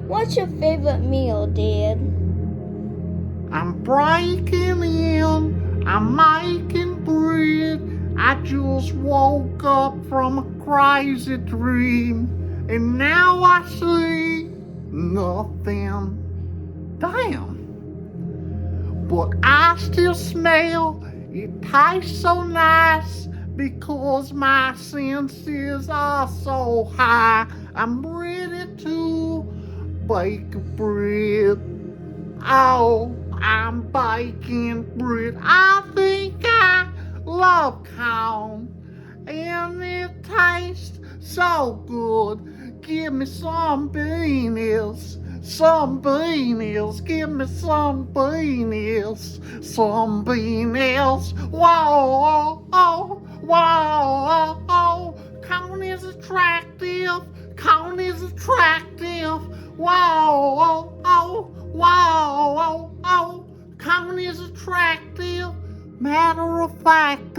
What's your favorite meal, Dad? I'm breaking in, I'm making bread. I just woke up from a crazy dream, and now I see nothing. Damn. But I still smell, it tastes so nice because my senses are so high. I'm ready to bake bread. Oh, I'm baking bread. I think I love corn, and it tastes so good. Give me some beanies, some beanies. Give me some beanies, some beanies. Whoa, oh, whoa, oh. Corn is attractive. Corn is attractive. Whoa, oh, oh, whoa, oh, oh. Corn is attractive. Matter of fact,